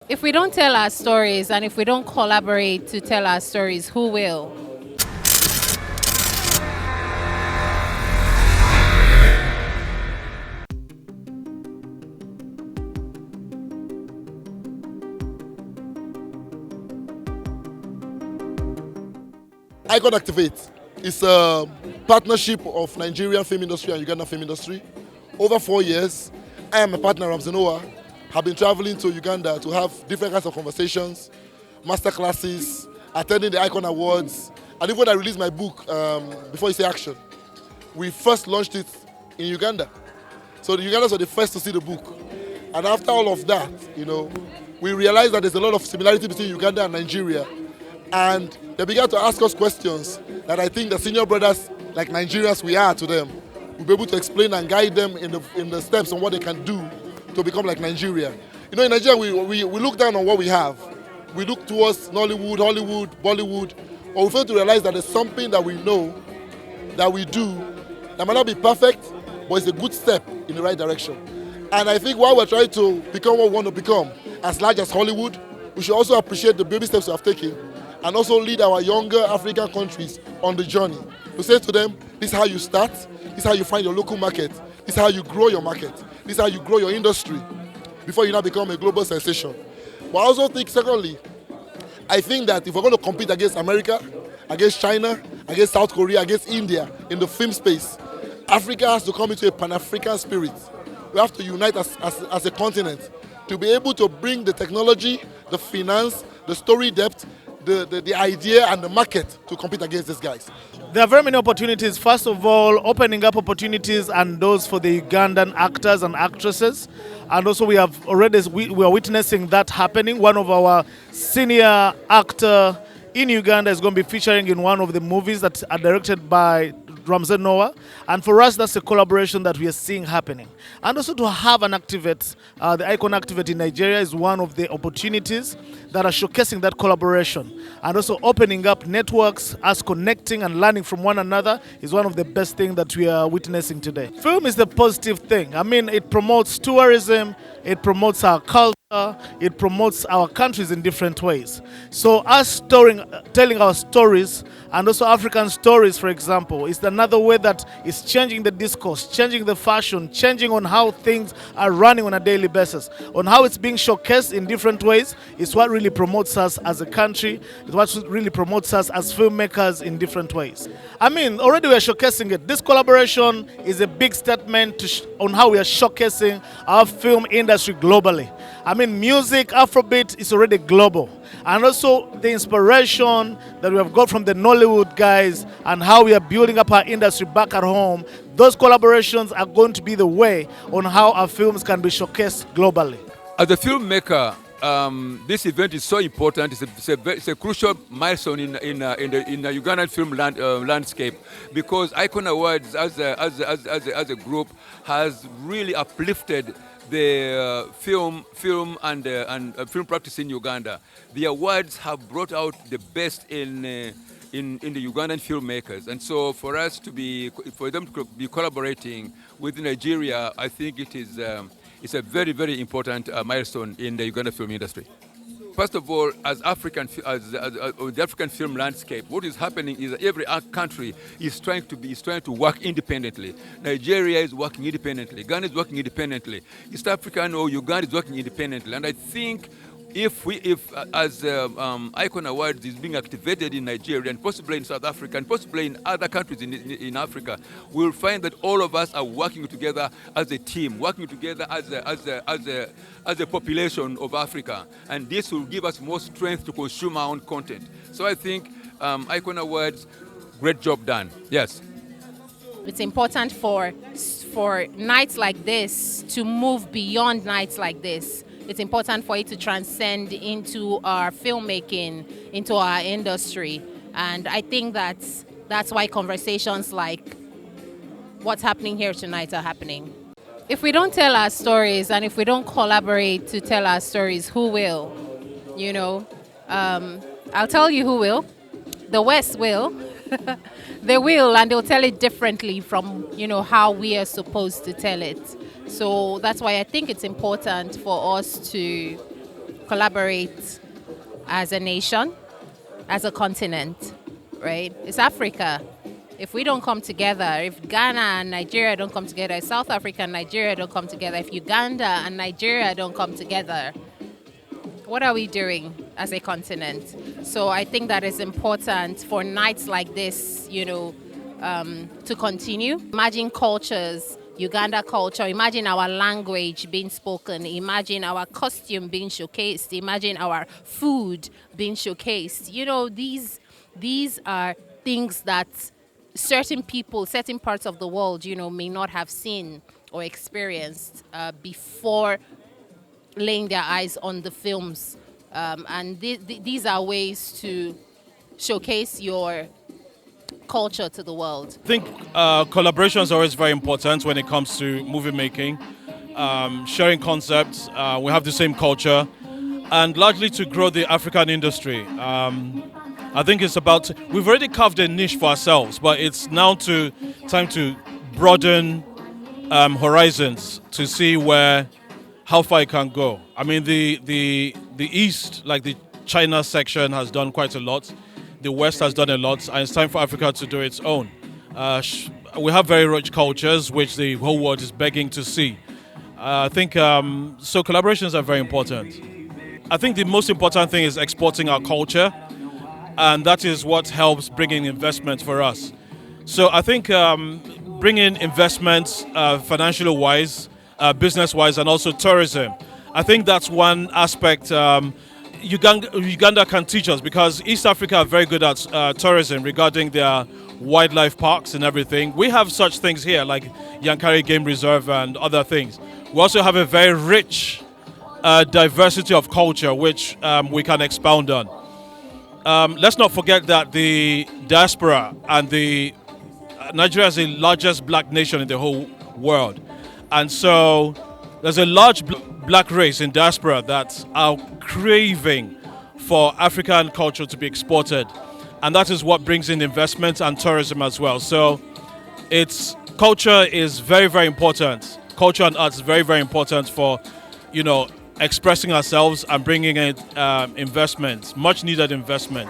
If we don't tell our stories and if we don't collaborate to tell our stories, who will? Ikon Activate is a partnership of Nigerian film industry and Uganda film industry. Over 4 years, I am a partner, Ramsey Noah, have been traveling to Uganda to have different kinds of conversations, master classes, attending the Ikon Awards, and even when I released my book, Before You Say Action, we first launched it in Uganda. So the Ugandans were the first to see the book. And after all of that, we realized that there's a lot of similarity between Uganda and Nigeria. And they began to ask us questions that I think the senior brothers, like Nigerians we are to them, will be able to explain and guide them in the steps on what they can do to become like Nigeria. In Nigeria, we look down on what we have. We look towards Nollywood, Hollywood, Bollywood, or we fail to realize that there's something that we know, that we do, that might not be perfect, but it's a good step in the right direction. And I think while we're trying to become what we want to become, as large as Hollywood, we should also appreciate the baby steps we have taken and also lead our younger African countries on the journey. To say to them, this is how you start, this is how you find your local market, this is how you grow your market, this is how you grow your industry before you now become a global sensation. But I also think, secondly, I think that if we're going to compete against America, against China, against South Korea, against India in the film space, Africa has to come into a Pan-African spirit. We have to unite as a continent to be able to bring the technology, the finance, the story depth, the idea and the market to compete against these guys. There are very many opportunities. First of all, opening up opportunities and doors for the Ugandan actors and actresses. And also we are witnessing that happening. One of our senior actor in Uganda is going to be featuring in one of the movies that are directed by Ramsey Noah. And for us, that's a collaboration that we are seeing happening. And also to have an activate, the Ikon Activate in Nigeria is one of the opportunities that are showcasing that collaboration. And also opening up networks, us connecting and learning from one another is one of the best things that we are witnessing today. Film is the positive thing. I mean, it promotes tourism, it promotes our culture, it promotes our countries in different ways. So us telling our stories and also African stories, for example, is another way that is changing the discourse, changing the fashion, changing on how things are running on a daily basis, on how it's being showcased in different ways. It's what really promotes us as a country. It's what really promotes us as filmmakers in different ways. I mean, already we are showcasing it. This collaboration is a big statement on how we are showcasing our film industry globally. I mean, music, Afrobeat is already global. And also the inspiration that we have got from the Nollywood guys and how we are building up our industry back at home, those collaborations are going to be the way on how our films can be showcased globally. As a filmmaker, this event is so important. It's a crucial milestone in the Ugandan film landscape, because Ikon Awards as a group has really uplifted the film and film practice in Uganda. The awards have brought out the best in the Ugandan filmmakers, and so for them to be collaborating with Nigeria, I think it's a very, very important milestone in the Ugandan film industry. First of all, as the African film landscape, what is happening is that every country is trying to work independently. Nigeria is working independently. Ghana is working independently. East African or Uganda is working independently. And I think if Ikon Awards is being activated in Nigeria and possibly in South Africa and possibly in other countries in Africa, we'll find that all of us are working together as a team, working together as a population of Africa, and this will give us more strength to consume our own content. So I think Ikon Awards, great job done. Yes. It's important for nights like this to move beyond nights like this. It's important for it to transcend into our filmmaking, into our industry. And I think that's why conversations like what's happening here tonight are happening. If we don't tell our stories and if we don't collaborate to tell our stories, who will? I'll tell you who will. The West will. They will, and they'll tell it differently from, how we are supposed to tell it. So that's why I think it's important for us to collaborate as a nation, as a continent, right? It's Africa. If we don't come together, if Ghana and Nigeria don't come together, if South Africa and Nigeria don't come together, if Uganda and Nigeria don't come together, what are we doing as a continent? So I think that it's important for nights like this, to continue. Imagine cultures, Uganda culture, imagine our language being spoken, imagine our costume being showcased, imagine our food being showcased. These are things that certain people, certain parts of the world, may not have seen or experienced before laying their eyes on the films. And these are ways to showcase your culture to the world. I think collaboration is always very important when it comes to movie making. Sharing concepts, we have the same culture, and largely to grow the African industry. I think it's about, we've already carved a niche for ourselves, but it's now time to broaden horizons to see how far it can go. I mean, the East, like the China section, has done quite a lot. The West has done a lot, and it's time for Africa to do its own. We have very rich cultures, which the whole world is begging to see. I think so. Collaborations are very important. I think the most important thing is exporting our culture, and that is what helps bring in investment for us. So I think bringing investments, financial wise, business wise, and also tourism. I think that's one aspect Uganda can teach us, because East Africa are very good at tourism regarding their wildlife parks and everything. We have such things here like Yankari Game Reserve and other things. We also have a very rich diversity of culture which we can expound on. Let's not forget that the diaspora and Nigeria is the largest black nation in the whole world. And so there's a large black race in diaspora that are craving for African culture to be exported. And that is what brings in investment and tourism as well. So culture is very, very important. Culture and arts is very, very important for, expressing ourselves and bringing in investments, much needed investment.